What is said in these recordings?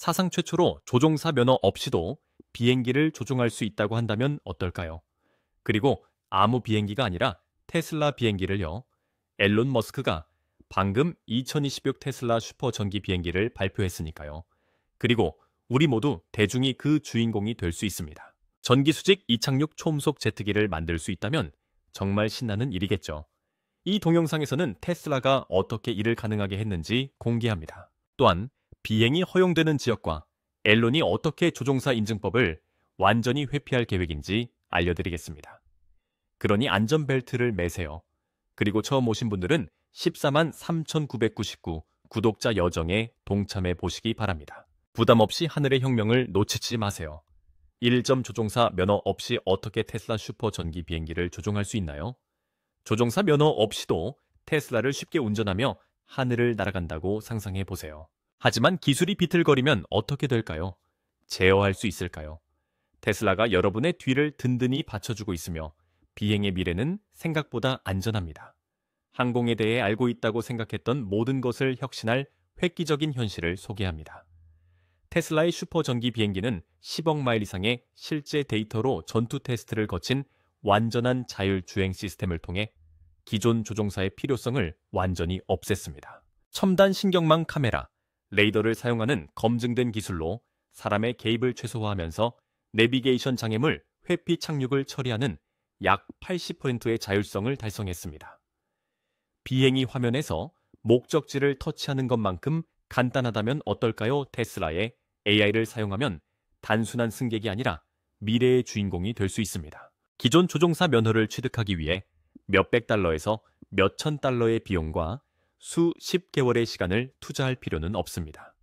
사상 최초로 조종사 면허 없이도 비행기를 조종할 수 있다고 한다면 어떨까요? 그리고 아무 비행기가 아니라 테슬라 비행기를요. 앨런 머스크가 방금 2026 테슬라 슈퍼 전기 비행기를 발표했으니까요. 그리고 우리 모두 대중이 그 주인공이 될 수 있습니다. 전기 수직 이착륙 초음속 제트기를 만들 수 있다면 정말 신나는 일이겠죠. 이 동영상에서는 테슬라가 어떻게 이를 가능하게 했는지 공개합니다. 또한 비행이 허용되는 지역과 앨런이 어떻게 조종사 인증법을 완전히 회피할 계획인지 알려드리겠습니다. 그러니 안전벨트를 매세요. 그리고 처음 오신 분들은 14만 3,999 구독자 여정에 동참해 보시기 바랍니다. 부담 없이 하늘의 혁명을 놓치지 마세요. 1점 조종사 면허 없이 어떻게 테슬라 슈퍼 전기 비행기를 조종할 수 있나요? 조종사 면허 없이도 테슬라를 쉽게 운전하며 하늘을 날아간다고 상상해 보세요. 하지만 기술이 비틀거리면 어떻게 될까요? 제어할 수 있을까요? 테슬라가 여러분의 뒤를 든든히 받쳐주고 있으며 비행의 미래는 생각보다 안전합니다. 항공에 대해 알고 있다고 생각했던 모든 것을 혁신할 획기적인 현실을 소개합니다. 테슬라의 슈퍼 전기 비행기는 10억 마일 이상의 실제 데이터로 전투 테스트를 거친 완전한 자율 주행 시스템을 통해 기존 조종사의 필요성을 완전히 없앴습니다. 첨단 신경망 카메라, 레이더를 사용하는 검증된 기술로 사람의 개입을 최소화하면서 내비게이션 장애물 회피 착륙을 처리하는 약 80%의 자율성을 달성했습니다. 비행이 화면에서 목적지를 터치하는 것만큼 간단하다면 어떨까요? 테슬라의 AI를 사용하면 단순한 승객이 아니라 미래의 주인공이 될 수 있습니다. 기존 조종사 면허를 취득하기 위해 몇백 달러에서 몇천 달러의 비용과 수십 개월의 시간을 투자할 필요는 없습니다.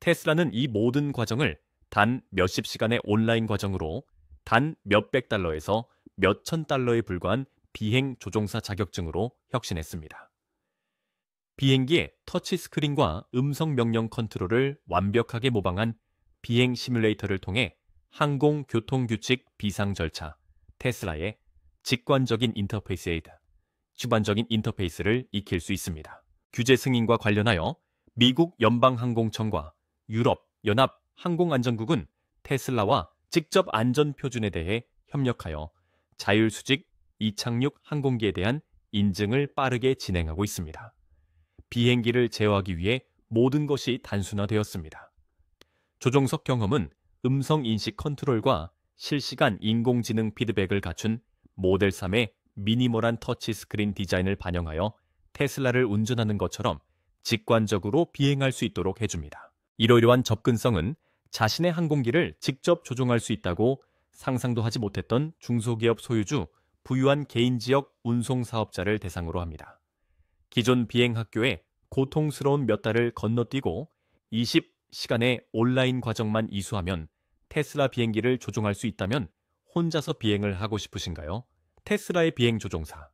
테슬라는 이 모든 과정을 단 몇십 시간의 온라인 과정으로 단 몇백 달러에서 몇천 달러에 불과한 비행 조종사 자격증으로 혁신했습니다. 비행기의 터치 스크린과 음성 명령 컨트롤을 완벽하게 모방한 비행 시뮬레이터를 통해 항공 교통 규칙 비상 절차, 테슬라의 직관적인 인터페이스에 주관적인 인터페이스를 익힐 수 있습니다. 규제 승인과 관련하여 미국 연방항공청과 유럽 연합 항공안전국은 테슬라와 직접 안전 표준에 대해 협력하여 자율수직 이착륙 항공기에 대한 인증을 빠르게 진행하고 있습니다. 비행기를 제어하기 위해 모든 것이 단순화되었습니다. 조종석 경험은 음성 인식 컨트롤과 실시간 인공지능 피드백을 갖춘 모델 3의 미니멀한 터치 스크린 디자인을 반영하여 테슬라를 운전하는 것처럼 직관적으로 비행할 수 있도록 해줍니다. 이러한 접근성은 자신의 항공기를 직접 조종할 수 있다고 상상도 하지 못했던 중소기업 소유주, 부유한 개인지역 운송사업자를 대상으로 합니다. 기존 비행학교에 고통스러운 몇 달을 건너뛰고 20시간의 온라인 과정만 이수하면 테슬라 비행기를 조종할 수 있다면 혼자서 비행을 하고 싶으신가요? 테슬라의 비행 조종사.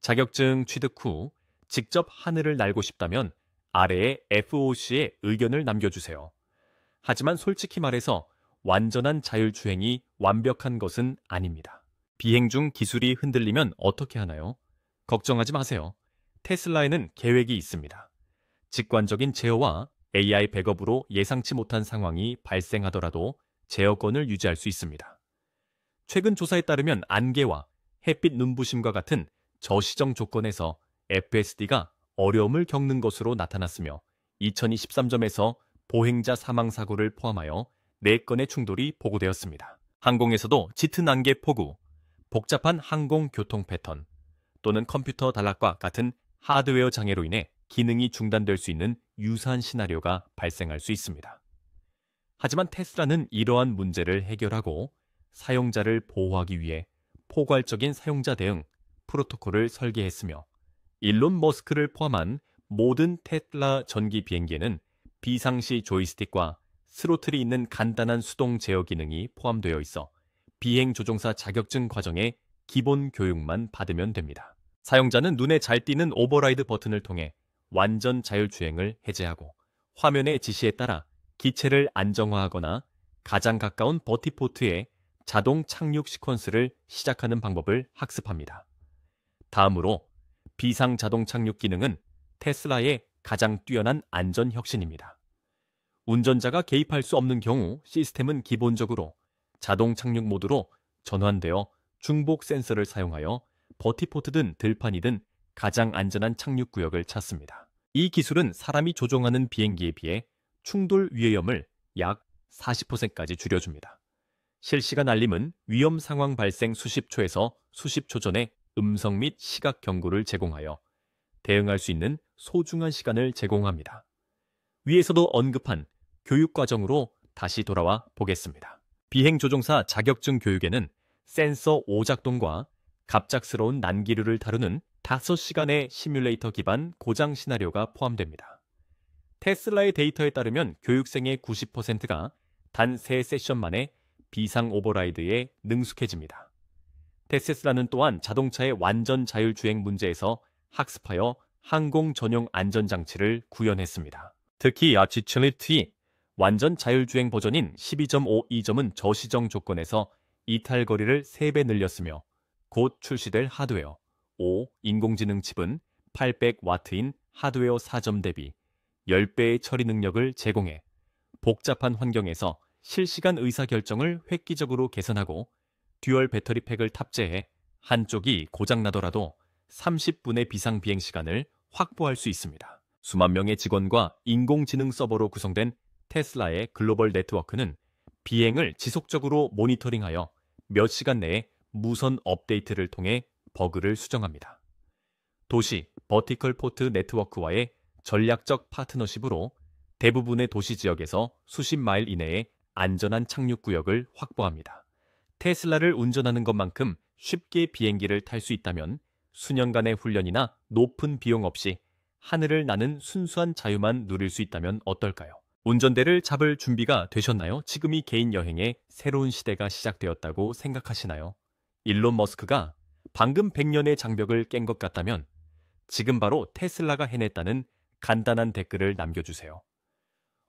자격증 취득 후 직접 하늘을 날고 싶다면 아래에 FOC에 의견을 남겨주세요. 하지만 솔직히 말해서 완전한 자율주행이 완벽한 것은 아닙니다. 비행 중 기술이 흔들리면 어떻게 하나요? 걱정하지 마세요. 테슬라에는 계획이 있습니다. 직관적인 제어와 AI 백업으로 예상치 못한 상황이 발생하더라도 제어권을 유지할 수 있습니다. 최근 조사에 따르면 안개와 햇빛 눈부심과 같은 저시정 조건에서 FSD가 어려움을 겪는 것으로 나타났으며 2023점에서 보행자 사망 사고를 포함하여 4건의 충돌이 보고되었습니다. 항공에서도 짙은 안개 폭우, 복잡한 항공 교통 패턴 또는 컴퓨터 단락과 같은 하드웨어 장애로 인해 기능이 중단될 수 있는 유사한 시나리오가 발생할 수 있습니다. 하지만 테슬라는 이러한 문제를 해결하고 사용자를 보호하기 위해 포괄적인 사용자 대응 프로토콜을 설계했으며 일론 머스크를 포함한 모든 테슬라 전기 비행기에는 비상시 조이스틱과 스로틀이 있는 간단한 수동 제어 기능이 포함되어 있어 비행 조종사 자격증 과정의 기본 교육만 받으면 됩니다. 사용자는 눈에 잘 띄는 오버라이드 버튼을 통해 완전 자율주행을 해제하고 화면의 지시에 따라 기체를 안정화하거나 가장 가까운 버티포트에 자동 착륙 시퀀스를 시작하는 방법을 학습합니다. 다음으로 비상 자동 착륙 기능은 테슬라의 가장 뛰어난 안전 혁신입니다. 운전자가 개입할 수 없는 경우 시스템은 기본적으로 자동 착륙 모드로 전환되어 중복 센서를 사용하여 버티포트든 들판이든 가장 안전한 착륙 구역을 찾습니다. 이 기술은 사람이 조종하는 비행기에 비해 충돌 위험을 약 40%까지 줄여줍니다. 실시간 알림은 위험 상황 발생 수십 초에서 수십 초 전에 음성 및 시각 경고를 제공하여 대응할 수 있는 소중한 시간을 제공합니다. 위에서도 언급한 교육 과정으로 다시 돌아와 보겠습니다. 비행조종사 자격증 교육에는 센서 오작동과 갑작스러운 난기류를 다루는 5시간의 시뮬레이터 기반 고장 시나리오가 포함됩니다. 테슬라의 데이터에 따르면 교육생의 90%가 단 3세션 만에 비상 오버라이드에 능숙해집니다. 테슬라는 또한 자동차의 완전 자율주행 문제에서 학습하여 항공 전용 안전장치를 구현했습니다. 특히 아치첼리티 완전 자율주행 버전인 12.52점은 저시정 조건에서 이탈 거리를 3배 늘렸으며 곧 출시될 하드웨어 5 인공지능 칩은 800W인 하드웨어 4점 대비 10배의 처리 능력을 제공해 복잡한 환경에서 실시간 의사결정을 획기적으로 개선하고 듀얼 배터리 팩을 탑재해 한쪽이 고장나더라도 30분의 비상 비행 시간을 확보할 수 있습니다. 수만 명의 직원과 인공지능 서버로 구성된 테슬라의 글로벌 네트워크는 비행을 지속적으로 모니터링하여 몇 시간 내에 무선 업데이트를 통해 버그를 수정합니다. 도시 버티컬 포트 네트워크와의 전략적 파트너십으로 대부분의 도시 지역에서 수십 마일 이내에 안전한 착륙 구역을 확보합니다. 테슬라를 운전하는 것만큼 쉽게 비행기를 탈 수 있다면 수년간의 훈련이나 높은 비용 없이 하늘을 나는 순수한 자유만 누릴 수 있다면 어떨까요? 운전대를 잡을 준비가 되셨나요? 지금이 개인 여행의 새로운 시대가 시작되었다고 생각하시나요? 일론 머스크가 방금 100년의 장벽을 깬 것 같다면 지금 바로 테슬라가 해냈다는 간단한 댓글을 남겨주세요.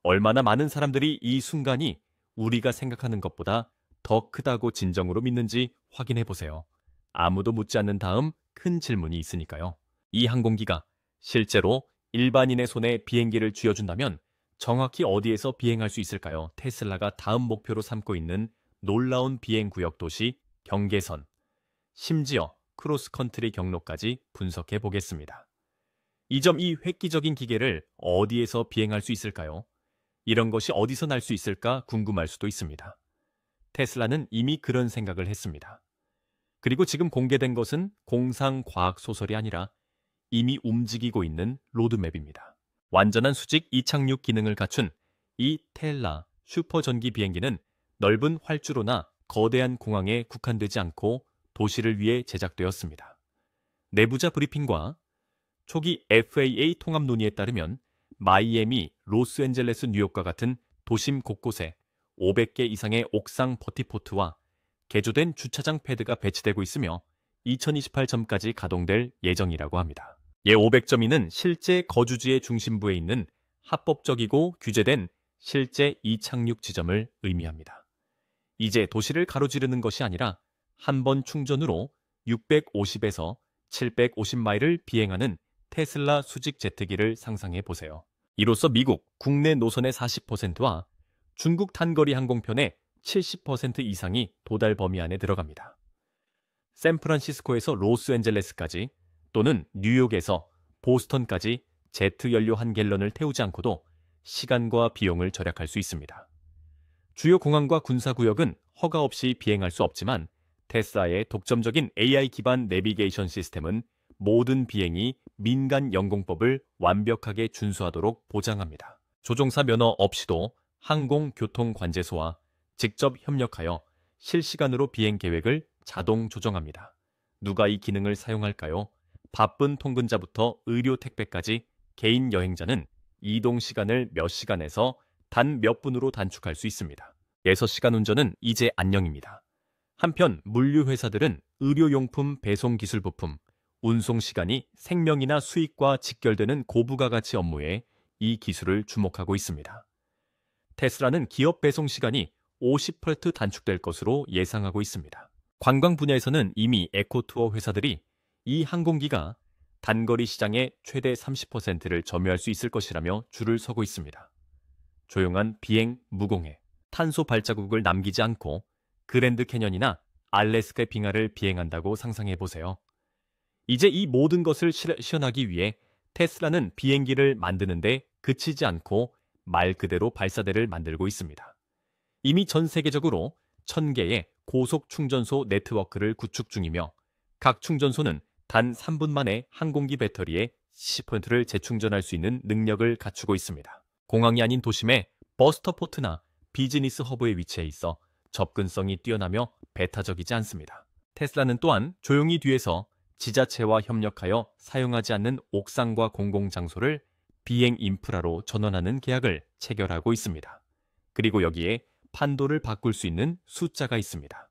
얼마나 많은 사람들이 이 순간이 우리가 생각하는 것보다 더 크다고 진정으로 믿는지 확인해 보세요. 아무도 묻지 않는 다음 큰 질문이 있으니까요. 이 항공기가 실제로 일반인의 손에 비행기를 쥐어준다면 정확히 어디에서 비행할 수 있을까요? 테슬라가 다음 목표로 삼고 있는 놀라운 비행 구역 도시 경계선, 심지어 크로스컨트리 경로까지 분석해 보겠습니다. 이 점 이 획기적인 기계를 어디에서 비행할 수 있을까요? 이런 것이 어디서 날 수 있을까 궁금할 수도 있습니다. 테슬라는 이미 그런 생각을 했습니다. 그리고 지금 공개된 것은 공상과학 소설이 아니라 이미 움직이고 있는 로드맵입니다. 완전한 수직 이착륙 기능을 갖춘 이 텔라 슈퍼전기 비행기는 넓은 활주로나 거대한 공항에 국한되지 않고 도시를 위해 제작되었습니다. 내부자 브리핑과 초기 FAA 통합 논의에 따르면 마이애미, 로스앤젤레스, 뉴욕과 같은 도심 곳곳에 500개 이상의 옥상 버티포트와 개조된 주차장 패드가 배치되고 있으며 2028점까지 가동될 예정이라고 합니다. 예 500점이는 실제 거주지의 중심부에 있는 합법적이고 규제된 실제 이착륙 지점을 의미합니다. 이제 도시를 가로지르는 것이 아니라 한 번 충전으로 650에서 750마일을 비행하는 테슬라 수직 제트기를 상상해 보세요. 이로써 미국 국내 노선의 40%와 중국 단거리 항공편의 70% 이상이 도달 범위 안에 들어갑니다. 샌프란시스코에서 로스앤젤레스까지 또는 뉴욕에서 보스턴까지 제트 연료 1갤런을 태우지 않고도 시간과 비용을 절약할 수 있습니다. 주요 공항과 군사구역은 허가 없이 비행할 수 없지만 테슬라의 독점적인 AI 기반 내비게이션 시스템은 모든 비행이 민간 영공법을 완벽하게 준수하도록 보장합니다. 조종사 면허 없이도 항공교통관제소와 직접 협력하여 실시간으로 비행 계획을 자동 조정합니다. 누가 이 기능을 사용할까요? 바쁜 통근자부터 의료 택배까지 개인 여행자는 이동 시간을 몇 시간에서 단 몇 분으로 단축할 수 있습니다. 6시간 운전은 이제 안녕입니다. 한편 물류회사들은 의료용품 배송 기술 부품, 운송 시간이 생명이나 수익과 직결되는 고부가가치 업무에 이 기술을 주목하고 있습니다. 테슬라는 기업 배송 시간이 50% 단축될 것으로 예상하고 있습니다. 관광 분야에서는 이미 에코투어 회사들이 이 항공기가 단거리 시장의 최대 30%를 점유할 수 있을 것이라며 줄을 서고 있습니다. 조용한 비행 무공해, 탄소 발자국을 남기지 않고 그랜드 캐년이나 알래스카 빙하를 비행한다고 상상해 보세요. 이제 이 모든 것을 실현하기 위해 테슬라는 비행기를 만드는데 그치지 않고 말 그대로 발사대를 만들고 있습니다. 이미 전 세계적으로 1000개의 고속 충전소 네트워크를 구축 중이며 각 충전소는 단 3분 만에 항공기 배터리의 10%를 재충전할 수 있는 능력을 갖추고 있습니다. 공항이 아닌 도심의 버스터포트나 비즈니스 허브에 위치해 있어 접근성이 뛰어나며 배타적이지 않습니다. 테슬라는 또한 조용히 뒤에서 지자체와 협력하여 사용하지 않는 옥상과 공공장소를 비행 인프라로 전환하는 계약을 체결하고 있습니다. 그리고 여기에 판도를 바꿀 수 있는 숫자가 있습니다.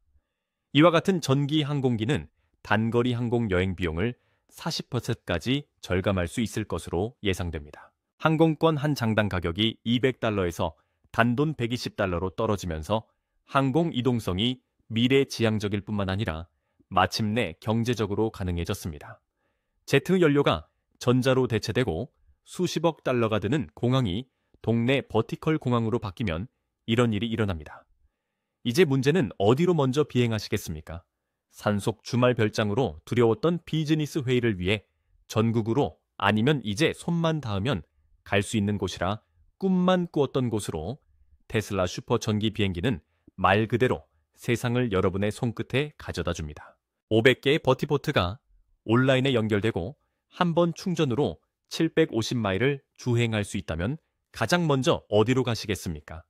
이와 같은 전기 항공기는 단거리 항공 여행 비용을 40%까지 절감할 수 있을 것으로 예상됩니다. 항공권 한 장당 가격이 $200에서 단돈 $120로 떨어지면서 항공 이동성이 미래지향적일 뿐만 아니라 마침내 경제적으로 가능해졌습니다. 제트 연료가 전자로 대체되고 수십억 달러가 드는 공항이 동네 버티컬 공항으로 바뀌면 이런 일이 일어납니다. 이제 문제는 어디로 먼저 비행하시겠습니까? 산속 주말 별장으로 두려웠던 비즈니스 회의를 위해 전국으로 아니면 이제 손만 닿으면 갈 수 있는 곳이라 꿈만 꾸었던 곳으로 테슬라 슈퍼 전기 비행기는 말 그대로 세상을 여러분의 손끝에 가져다 줍니다. 500개의 버티포트가 온라인에 연결되고 한 번 충전으로 750마일을 주행할 수 있다면 가장 먼저 어디로 가시겠습니까?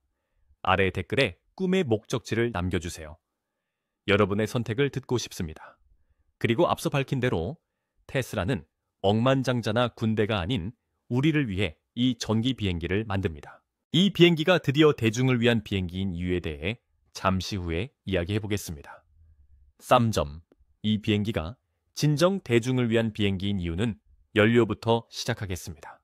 아래 댓글에 꿈의 목적지를 남겨주세요. 여러분의 선택을 듣고 싶습니다. 그리고 앞서 밝힌 대로 테슬라는 억만장자나 군대가 아닌 우리를 위해 이 전기 비행기를 만듭니다. 이 비행기가 드디어 대중을 위한 비행기인 이유에 대해 잠시 후에 이야기해 보겠습니다. 쌈점. 이 비행기가 진정 대중을 위한 비행기인 이유는 연료부터 시작하겠습니다.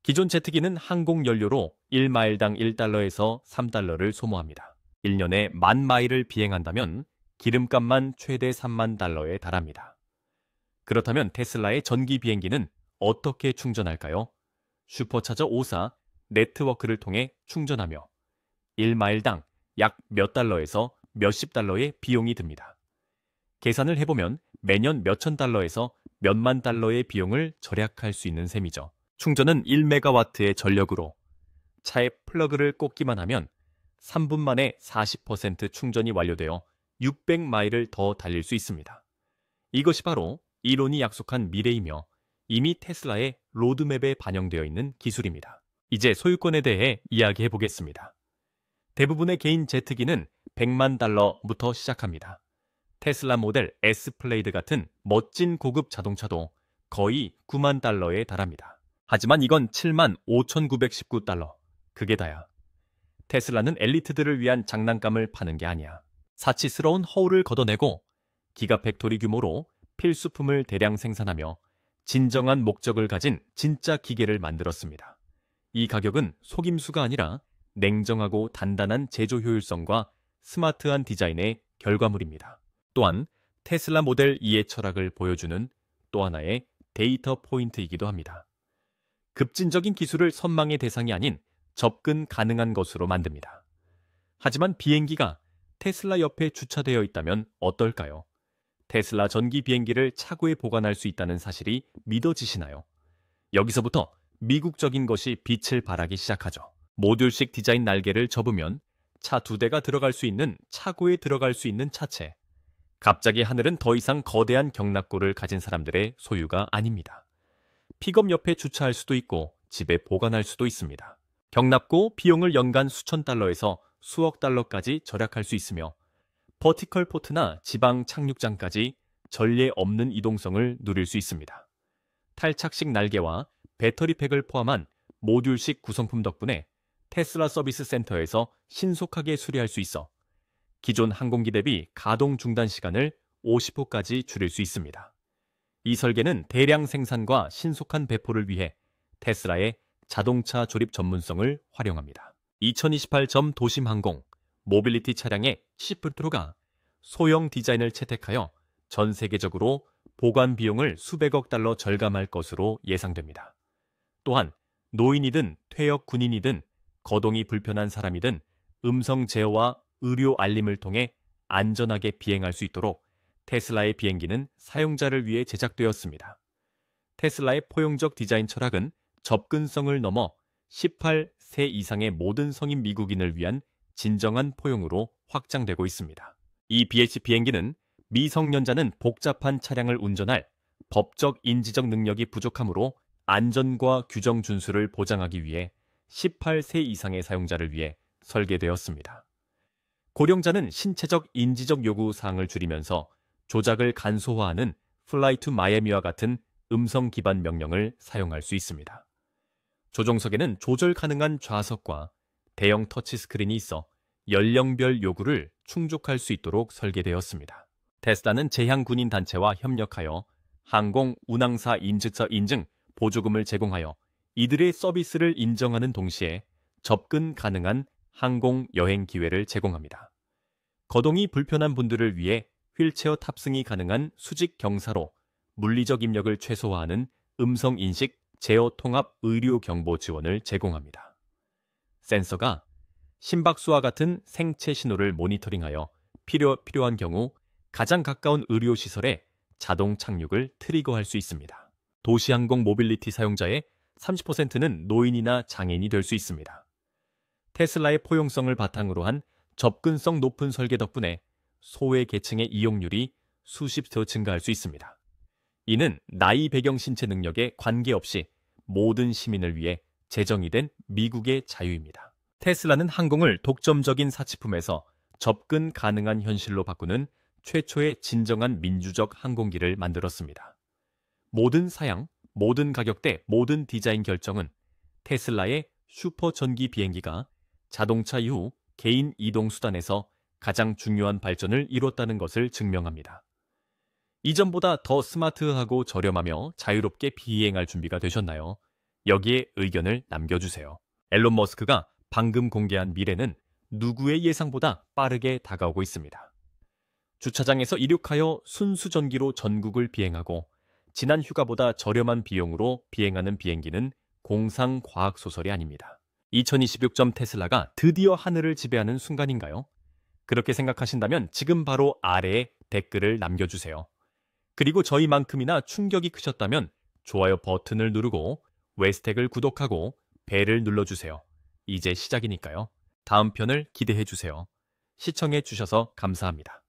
기존 제트기는 항공 연료로 1마일당 $1에서 $3를 소모합니다. 1년에 10,000마일을 비행한다면 기름값만 최대 $30,000에 달합니다. 그렇다면 테슬라의 전기 비행기는 어떻게 충전할까요? 슈퍼차저 5사 네트워크를 통해 충전하며 1마일당 약 몇 달러에서 몇십 달러의 비용이 듭니다. 계산을 해보면 매년 몇천 달러에서 몇만 달러의 비용을 절약할 수 있는 셈이죠. 충전은 1메가와트의 전력으로 차에 플러그를 꽂기만 하면 3분 만에 40% 충전이 완료되어 600마일을 더 달릴 수 있습니다. 이것이 바로 이론이 약속한 미래이며 이미 테슬라의 로드맵에 반영되어 있는 기술입니다. 이제 소유권에 대해 이야기해 보겠습니다. 대부분의 개인 제트기는 $1,000,000부터 시작합니다. 테슬라 모델 S 플레이드 같은 멋진 고급 자동차도 거의 $90,000에 달합니다. 하지만 이건 $75,919. 그게 다야. 테슬라는 엘리트들을 위한 장난감을 파는 게 아니야. 사치스러운 허울을 걷어내고 기가팩토리 규모로 필수품을 대량 생산하며 진정한 목적을 가진 진짜 기계를 만들었습니다. 이 가격은 속임수가 아니라 냉정하고 단단한 제조 효율성과 스마트한 디자인의 결과물입니다. 또한 테슬라 모델 2의 철학을 보여주는 또 하나의 데이터 포인트이기도 합니다. 급진적인 기술을 선망의 대상이 아닌 접근 가능한 것으로 만듭니다. 하지만 비행기가 테슬라 옆에 주차되어 있다면 어떨까요? 테슬라 전기 비행기를 차고에 보관할 수 있다는 사실이 믿어지시나요? 여기서부터 미국적인 것이 빛을 발하기 시작하죠. 모듈식 디자인 날개를 접으면 차 2대가 들어갈 수 있는 차고에 들어갈 수 있는 차체. 갑자기 하늘은 더 이상 거대한 경납고를 가진 사람들의 소유가 아닙니다. 픽업 옆에 주차할 수도 있고 집에 보관할 수도 있습니다. 경납고 비용을 연간 수천 달러에서 수억 달러까지 절약할 수 있으며 버티컬 포트나 지방 착륙장까지 전례 없는 이동성을 누릴 수 있습니다. 탈착식 날개와 배터리팩을 포함한 모듈식 구성품 덕분에 테슬라 서비스 센터에서 신속하게 수리할 수 있어 기존 항공기 대비 가동 중단 시간을 50%까지 줄일 수 있습니다. 이 설계는 대량 생산과 신속한 배포를 위해 테슬라의 자동차 조립 전문성을 활용합니다. 2028 도심항공 모빌리티 차량의 10%가 소형 디자인을 채택하여 전 세계적으로 보관 비용을 수백억 달러 절감할 것으로 예상됩니다. 또한 노인이든 퇴역 군인이든 거동이 불편한 사람이든 음성 제어와 의료 알림을 통해 안전하게 비행할 수 있도록 테슬라의 비행기는 사용자를 위해 제작되었습니다. 테슬라의 포용적 디자인 철학은 접근성을 넘어 18세 이상의 모든 성인 미국인을 위한 진정한 포용으로 확장되고 있습니다. 이 BH 비행기는 미성년자는 복잡한 차량을 운전할 법적 인지적 능력이 부족하므로 안전과 규정 준수를 보장하기 위해 18세 이상의 사용자를 위해 설계되었습니다. 고령자는 신체적 인지적 요구 사항을 줄이면서 조작을 간소화하는 플라이 투 마이애미와 같은 음성 기반 명령을 사용할 수 있습니다. 조종석에는 조절 가능한 좌석과 대형 터치스크린이 있어 연령별 요구를 충족할 수 있도록 설계되었습니다. 테슬라는 제향군인 단체와 협력하여 항공 운항사 인증서 인증 보조금을 제공하여 이들의 서비스를 인정하는 동시에 접근 가능한 항공 여행 기회를 제공합니다. 거동이 불편한 분들을 위해 휠체어 탑승이 가능한 수직 경사로 물리적 입력을 최소화하는 음성 인식 제어 통합 의료 경보 지원을 제공합니다. 센서가 심박수와 같은 생체 신호를 모니터링하여 필요한 경우 가장 가까운 의료시설에 자동 착륙을 트리거할 수 있습니다. 도시항공 모빌리티 사용자의 30%는 노인이나 장애인이 될 수 있습니다. 테슬라의 포용성을 바탕으로 한 접근성 높은 설계 덕분에 소외 계층의 이용률이 수십 배 증가할 수 있습니다. 이는 나이 배경 신체 능력에 관계없이 모든 시민을 위해 제정이 된 미국의 자유입니다. 테슬라는 항공을 독점적인 사치품에서 접근 가능한 현실로 바꾸는 최초의 진정한 민주적 항공기를 만들었습니다. 모든 사양, 모든 가격대, 모든 디자인 결정은 테슬라의 슈퍼 전기 비행기가 자동차 이후 개인 이동 수단에서 가장 중요한 발전을 이뤘다는 것을 증명합니다. 이전보다 더 스마트하고 저렴하며 자유롭게 비행할 준비가 되셨나요? 여기에 의견을 남겨주세요. 앨런 머스크가 방금 공개한 미래는 누구의 예상보다 빠르게 다가오고 있습니다. 주차장에서 이륙하여 순수 전기로 전국을 비행하고 지난 휴가보다 저렴한 비용으로 비행하는 비행기는 공상 과학 소설이 아닙니다. 2026점 테슬라가 드디어 하늘을 지배하는 순간인가요? 그렇게 생각하신다면 지금 바로 아래에 댓글을 남겨주세요. 그리고 저희만큼이나 충격이 크셨다면 좋아요 버튼을 누르고 웨스텍을 구독하고 벨을 눌러주세요. 이제 시작이니까요. 다음 편을 기대해주세요. 시청해주셔서 감사합니다.